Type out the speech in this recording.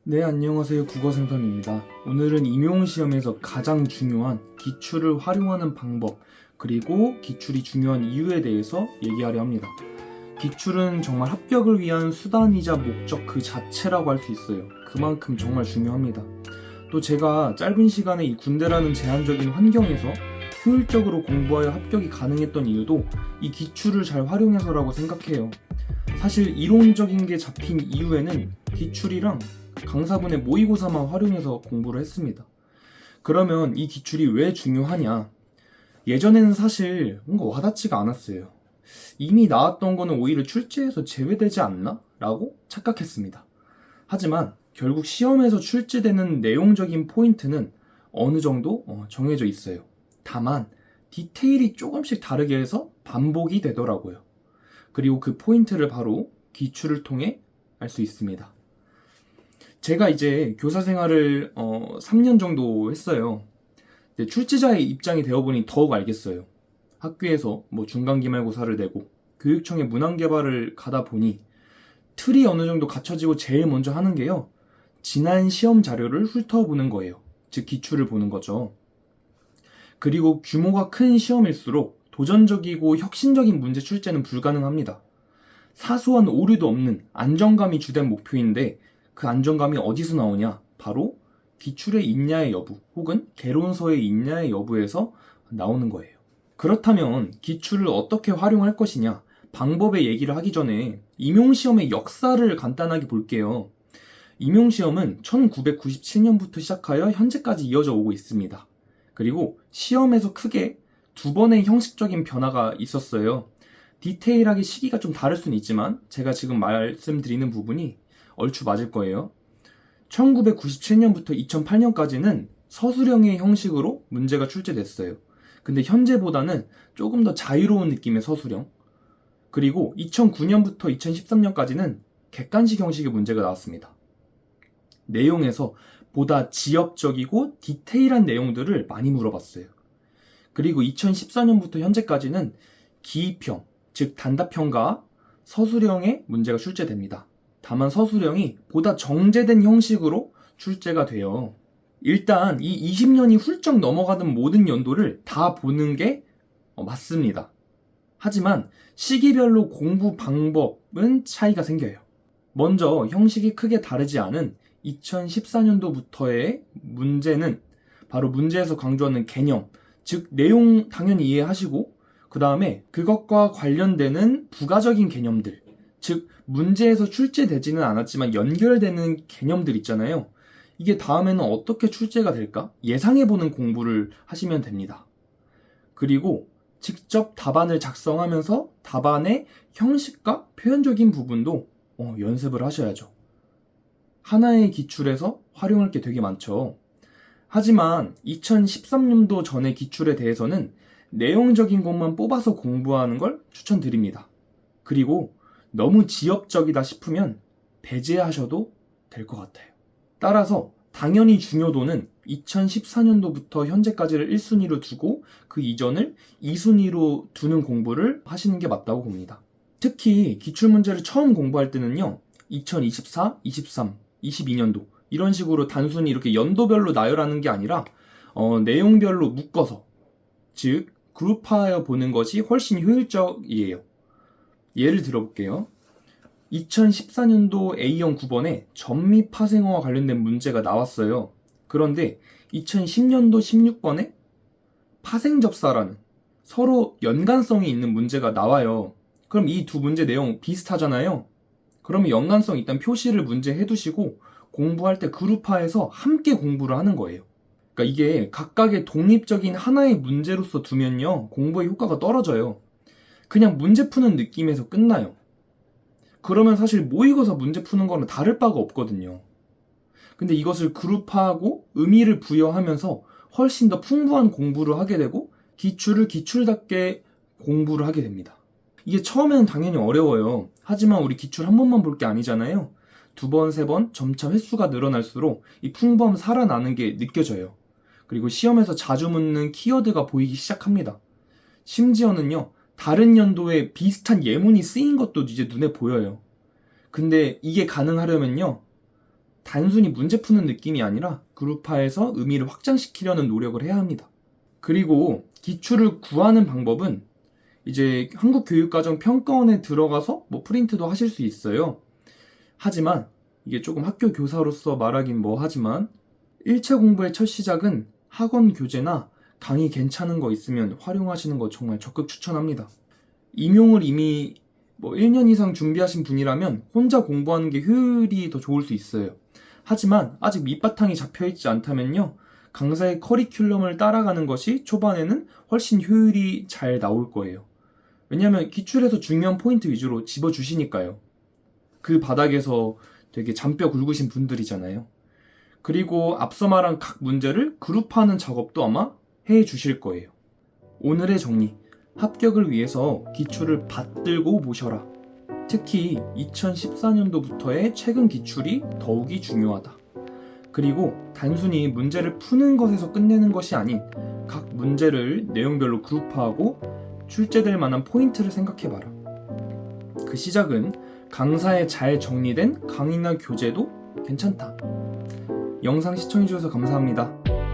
네, 안녕하세요. 국어생선입니다. 오늘은 임용시험에서 가장 중요한 기출을 활용하는 방법, 그리고 기출이 중요한 이유에 대해서 얘기하려 합니다. 기출은 정말 합격을 위한 수단이자 목적 그 자체라고 할 수 있어요. 그만큼 정말 중요합니다. 또 제가 짧은 시간에 이 군대라는 제한적인 환경에서 효율적으로 공부하여 합격이 가능했던 이유도 이 기출을 잘 활용해서라고 생각해요. 사실 이론적인 게 잡힌 이후에는 기출이랑 강사분의 모의고사만 활용해서 공부를 했습니다. 그러면 이 기출이 왜 중요하냐? 예전에는 사실 뭔가 와닿지가 않았어요. 이미 나왔던 거는 오히려 출제에서 제외되지 않나? 라고 착각했습니다. 하지만 결국 시험에서 출제되는 내용적인 포인트는 어느 정도 정해져 있어요. 다만 디테일이 조금씩 다르게 해서 반복이 되더라고요. 그리고 그 포인트를 바로 기출을 통해 알 수 있습니다. 제가 이제 교사 생활을 3년 정도 했어요. 출제자의 입장이 되어보니 더욱 알겠어요. 학교에서 중간 기말고사를 내고 교육청에 문항개발을 가다 보니 틀이 어느 정도 갖춰지고 제일 먼저 하는 게요, 지난 시험 자료를 훑어보는 거예요. 즉 기출을 보는 거죠. 그리고 규모가 큰 시험일수록 도전적이고 혁신적인 문제 출제는 불가능합니다. 사소한 오류도 없는 안정감이 주된 목표인데 그 안정감이 어디서 나오냐? 바로 기출에 있냐의 여부 혹은 개론서에 있냐의 여부에서 나오는 거예요. 그렇다면 기출을 어떻게 활용할 것이냐? 방법의 얘기를 하기 전에 임용시험의 역사를 간단하게 볼게요. 임용시험은 1997년부터 시작하여 현재까지 이어져 오고 있습니다. 그리고 시험에서 크게 두 번의 형식적인 변화가 있었어요. 디테일하게 시기가 좀 다를 수는 있지만 제가 지금 말씀드리는 부분이 얼추 맞을 거예요. 1997년부터 2008년까지는 서술형의 형식으로 문제가 출제됐어요. 근데 현재보다는 조금 더 자유로운 느낌의 서술형. 그리고 2009년부터 2013년까지는 객관식 형식의 문제가 나왔습니다. 내용에서 보다 지엽적이고 디테일한 내용들을 많이 물어봤어요. 그리고 2014년부터 현재까지는 기입형, 즉 단답형과 서술형의 문제가 출제됩니다. 다만 서술형이 보다 정제된 형식으로 출제가 돼요. 일단 이 20년이 훌쩍 넘어가던 모든 연도를 다 보는 게 맞습니다. 하지만 시기별로 공부 방법은 차이가 생겨요. 먼저 형식이 크게 다르지 않은 2014년도부터의 문제는 바로 문제에서 강조하는 개념, 즉 내용 당연히 이해하시고 그 다음에 그것과 관련되는 부가적인 개념들, 즉 문제에서 출제되지는 않았지만 연결되는 개념들 있잖아요. 이게 다음에는 어떻게 출제가 될까? 예상해보는 공부를 하시면 됩니다. 그리고 직접 답안을 작성하면서 답안의 형식과 표현적인 부분도 연습을 하셔야죠. 하나의 기출에서 활용할 게 되게 많죠. 하지만 2013년도 전의 기출에 대해서는 내용적인 것만 뽑아서 공부하는 걸 추천드립니다. 그리고 너무 지엽적이다 싶으면 배제하셔도 될 것 같아요. 따라서 당연히 중요도는 2014년도부터 현재까지를 1순위로 두고 그 이전을 2순위로 두는 공부를 하시는 게 맞다고 봅니다. 특히 기출문제를 처음 공부할 때는요, 2024, 23, 22년도 이런 식으로 단순히 이렇게 연도별로 나열하는 게 아니라 내용별로 묶어서, 즉 그룹화하여 보는 것이 훨씬 효율적이에요. 예를 들어볼게요. 2014년도 A형 9번에 전미 파생어와 관련된 문제가 나왔어요. 그런데 2010년도 16번에 파생접사라는 서로 연관성이 있는 문제가 나와요. 그럼 이 두 문제 내용 비슷하잖아요. 그러면 연관성 일단 표시를 문제 해두시고 공부할 때 그룹화해서 함께 공부를 하는 거예요. 그러니까 이게 각각의 독립적인 하나의 문제로서 두면요, 공부의 효과가 떨어져요. 그냥 문제 푸는 느낌에서 끝나요. 그러면 사실 모의고사 문제 푸는 거는 다를 바가 없거든요. 근데 이것을 그룹화하고 의미를 부여하면서 훨씬 더 풍부한 공부를 하게 되고 기출을 기출답게 공부를 하게 됩니다. 이게 처음에는 당연히 어려워요. 하지만 우리 기출 한 번만 볼 게 아니잖아요. 두 번, 세 번 점차 횟수가 늘어날수록 이 풍부함 살아나는 게 느껴져요. 그리고 시험에서 자주 묻는 키워드가 보이기 시작합니다. 심지어는요, 다른 연도에 비슷한 예문이 쓰인 것도 이제 눈에 보여요. 근데 이게 가능하려면요, 단순히 문제 푸는 느낌이 아니라 그룹화해서 의미를 확장시키려는 노력을 해야 합니다. 그리고 기출을 구하는 방법은 이제 한국교육과정평가원에 들어가서 프린트도 하실 수 있어요. 하지만 이게 조금 학교 교사로서 말하긴 하지만 1차 공부의 첫 시작은 학원 교재나 강의 괜찮은 거 있으면 활용하시는 거 정말 적극 추천합니다. 임용을 이미 1년 이상 준비하신 분이라면 혼자 공부하는 게 효율이 더 좋을 수 있어요. 하지만 아직 밑바탕이 잡혀있지 않다면요, 강사의 커리큘럼을 따라가는 것이 초반에는 훨씬 효율이 잘 나올 거예요. 왜냐하면 기출에서 중요한 포인트 위주로 집어주시니까요. 그 바닥에서 되게 잔뼈 굵으신 분들이잖아요. 그리고 앞서 말한 각 문제를 그룹화하는 작업도 아마 해 주실 거예요. 오늘의 정리. 합격을 위해서 기출을 받들고 모셔라. 특히 2014년도부터의 최근 기출이 더욱이 중요하다. 그리고 단순히 문제를 푸는 것에서 끝내는 것이 아닌 각 문제를 내용별로 그룹화하고 출제될 만한 포인트를 생각해봐라. 그 시작은 강사의 잘 정리된 강의나 교재도 괜찮다. 영상 시청해주셔서 감사합니다.